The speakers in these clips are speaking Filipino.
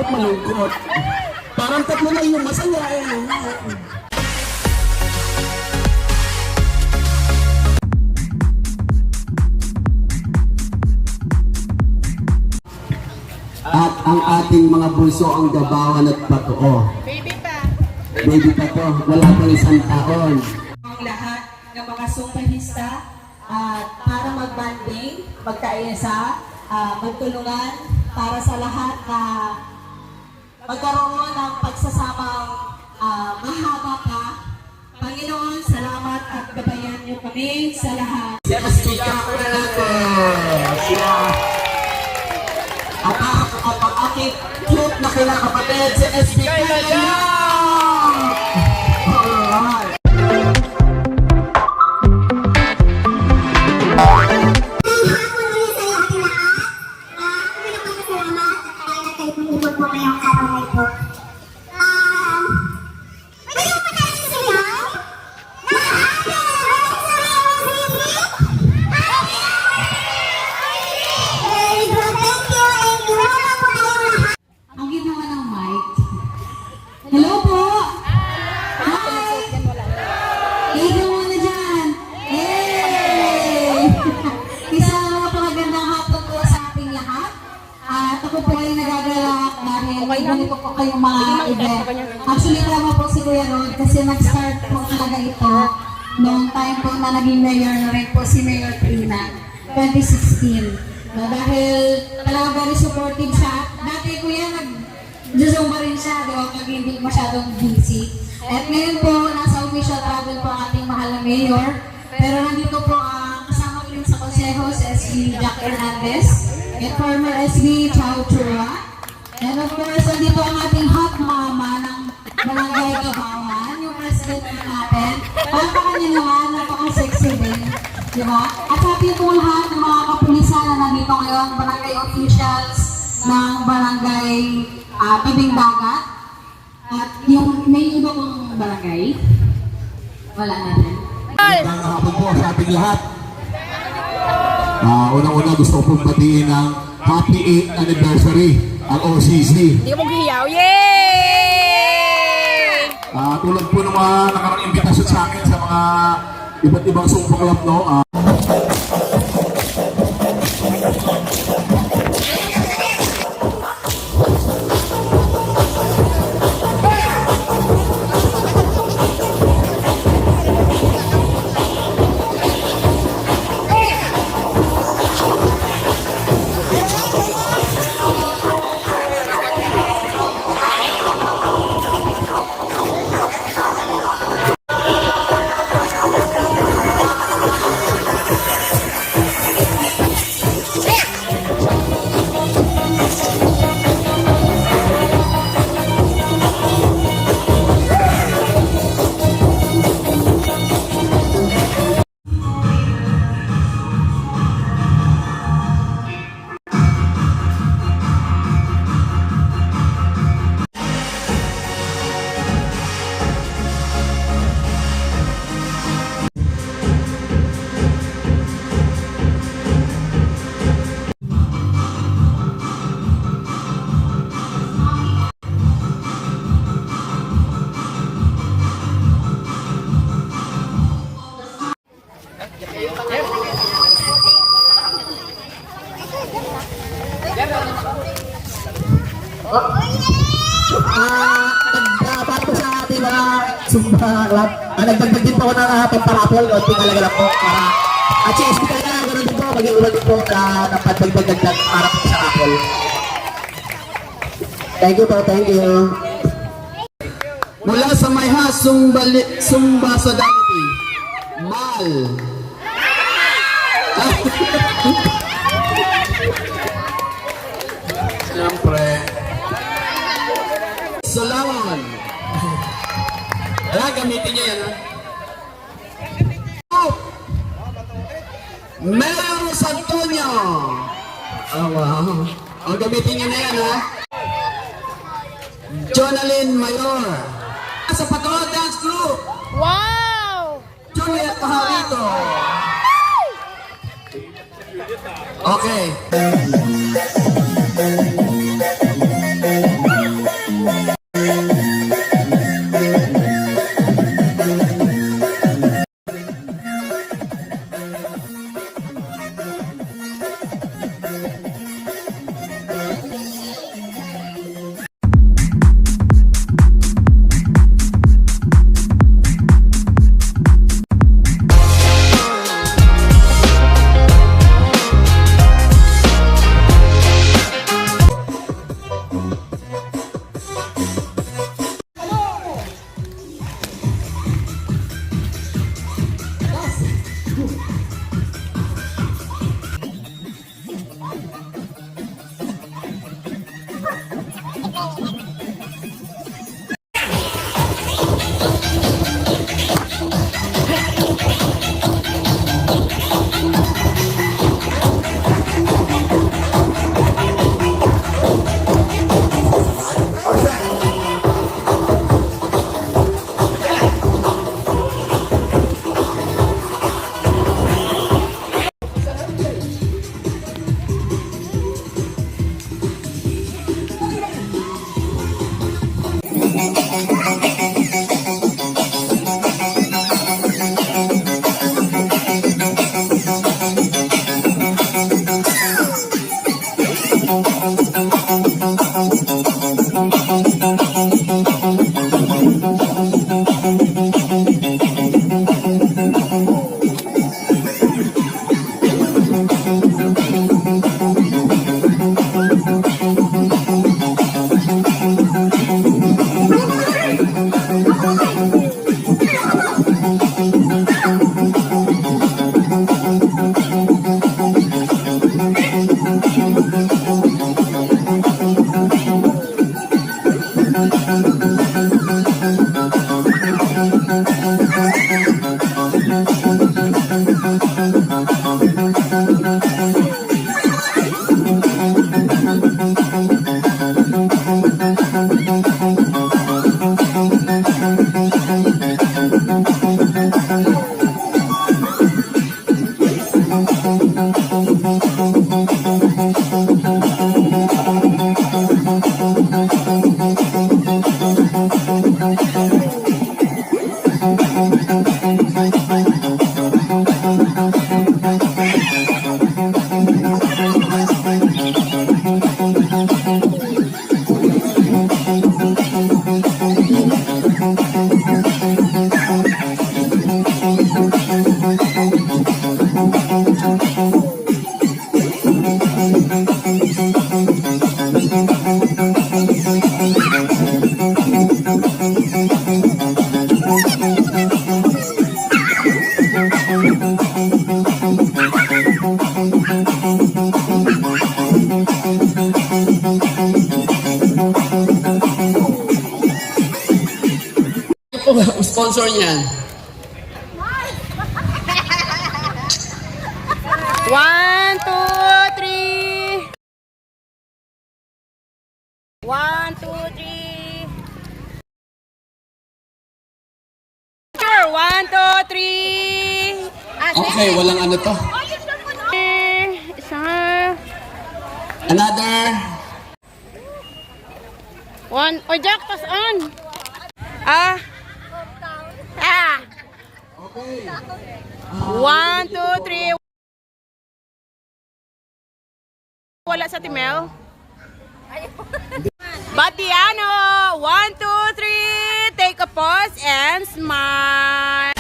malungkot. Parang tatlo na yung masaya eh. At ang ating mga bunso ang gabawan at patoo. Baby pa. Baby pa to, wala pang isang taon. Ang lahat ng mga sumpahista para mag-banding, magkaisa, magtulungan para sa lahat na magkaroon ng pagsasamang mahaba pa. Panginoon, salamat at gabayan niyo kami sa lahat. Siya ko na natin. At ang aking cute na kinakapatid, si SB Kaya! Alright! Ang ginawa ng mic. Hello po! Ikaw muna dyan! Hey! Isang mapagandang hapon po sa ating lahat. At ako po ay nagagalak dahil ganito po kayong mga event. Actually, tama po si Kuya Rod kasi nag-start po talaga ito noong time po na naging mayor na rin po si Mayor Trina, 2016. Dahil talaga very supportive siya. Dati Kuya, nag-zumba rin siya, di ba? Pag hindi masyadong busy. At ngayon po, nasa official travel po ang ating mahal na mayor. Pero nandito po ang kasama ko rin sa konseho, si SB Jack Hernandez, at former SB Chao Chua. And of course, nandito ang ating hot mama ng Barangay Gabawan, yung president natin. Napakanya naman, napaka-sexy din. Di ba? At sa ating po lahat ng mga kapulisan na nandito ngayon, barangay officials ng barangay Tabing Dagat. At yung may iba pong barangay, wala natin. Magandang hapon po sa ating lahat. Unang-una gusto ko pong batiin ng happy 8th anniversary ang OCC. Hindi mo giyaw. Yay! Tulad po ng mga nakarang imbitasyon sa akin sa mga iba't ibang Zumba Club, no? Para po sa ating mga Zumba Club, nagdagdag din po ako ng pamparapol, konting alaga lang po para at si SB talaga ganoon din po, mag-iulan din po na napadagdag para po sa rapol. Thank you po, thank you. Mula sa Mayha, Zumba sa Dati, Mal. Siyempre. Salawan. Gamitin niya yan, ha? Mayor Santonio. Wow. Gamitin niya na yan, ha? Jonalyn Mayor. Sa Patro Dance Group. Wow! Juliet Pajarito. Okay. Sponsor niyan. 1, 2, 3. 1, 2, 3. Sure, 1, 2, 3. Okay, walang ano to. Isa. Another. 1. O, Jack, tas on. Ah. Ah. Okay. 1, 2, 3. Wala sa Timel. Batiano. 1, 2, 3. Take a pause and smile.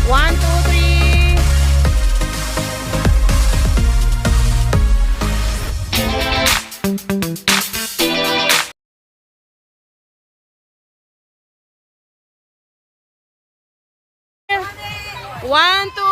1, 2, 3. One, two,